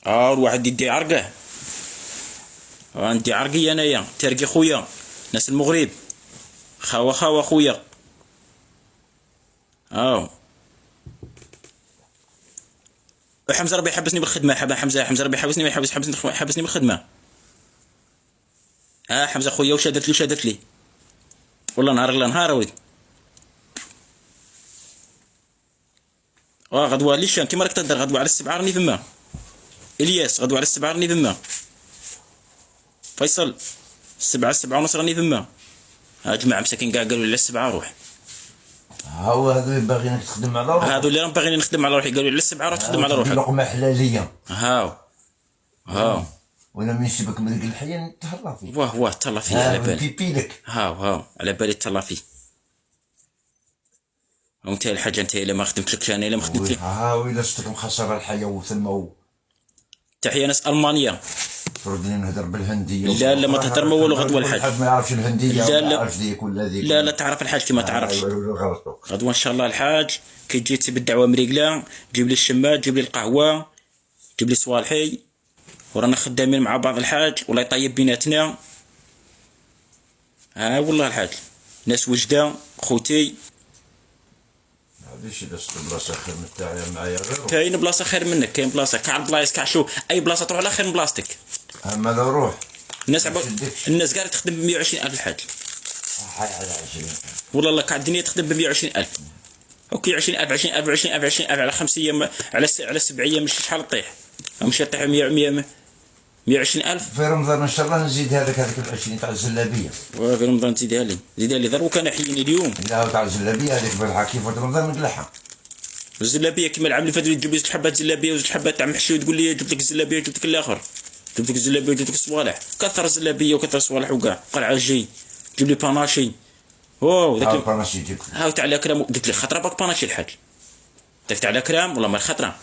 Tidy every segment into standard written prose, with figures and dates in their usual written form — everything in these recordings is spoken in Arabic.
الواحد يدي عرقه. ندي عرقي انايا ترقي خويا، ناس المغرب خاوة خويا. حمزه ربي يحبسني بالخدمه. حمزه ربي يحبسني حبسني بالخدمه. حمزه خويا وشادت لي والله نهار الا نهار وليدي. غدوه ليشان كيما راك تهضر، غدوه على السبعه راني فما. الياس غدوه على السبعه راني فما. فيصل السبعه ونص راني فما. جماعه مساكين كاع قالوا لي على السبعه روح. هاو هذو اللي باغيينك تخدم على روحك، هذو اللي راهم باغيين نخدم على روحي، قالوا لي على السبعه روح تخدم على روحك. لقمه حلاليه. هاو وانا من يشبك من ذيك الحيه نتهلا فيه. واه تهلا فيه على بالي. بيبي لك. هاو على بالي تهلا فيه. وانت الحاجه انت الا ما خدمتلكش انا الا ما خدمت لك. الا شفتك مخسر الحياه وثما. تحيه ناس المانيا. تردني نهضر بالهنديه. لا ما تهضر ما والو. غدوه الحاج ما يعرفش الهنديه. لا تعرف الحاج كي ما تعرفش. غدوه ان شاء الله الحاج كي تجي تسيب الدعوه مريقله، جيب لي الشمات، جيب لي القهوه، جيب لي صوالحي، ورانا خدامين مع بعض الحاج والله يطيب بيناتنا. والله الحاج ناس وجده خوتي. معليش الا شفت بلاصه خير من تاعي معايا غير. كاين بلاصه خير منك، كاين بلاصه كاع البلايص كاع شو اي بلاصه تروح على خير من بلاصتك. اما لو روح الناس قاعده تخدم ب 120,000 الحاج. حي على 20. والله الله كاع الدنيا تخدم ب 120,000. اوكي 20,000 على 5 ايام على 7 ايام مش شحال طيح. مش طيح 120,000 في رمضان ان شاء الله نزيد هذاك ال 20 تاع الزلابيه. في رمضان زيدها لي ضرب كان حييني اليوم. لا تاع الزلابيه هذيك بالحكي في رمضان نقلعها. الزلابيه كيما العام اللي فات تجيب لي 6 حبات زلابيه و6 حبات تاع محشي وتقول لي جبت لك الزلابيه وجبت لك الاخر. جبت لك الزلابيه وجبت لك الصوالح. كثر الزلابيه وكثر الصوالح وكاع قلعه جي. جيب لي باناشي. ذاك الباناشي جبت. تاع الاكرام قلت لي خطره باك باناشي الحاج. داك تاع الاكرام والله ما الخطره.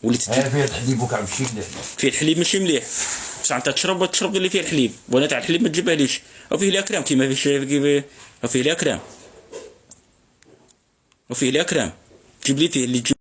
وليت فيه الحليب وكاع ماشي مليح. فيه الحليب ماشي مليح، بصح انت تشرب اللي فيه الحليب، وانا تاع الحليب ما تجيبهاليش. وفيه الاكرام كيما فيه وفيه الاكرام. جيب لي فيه اللي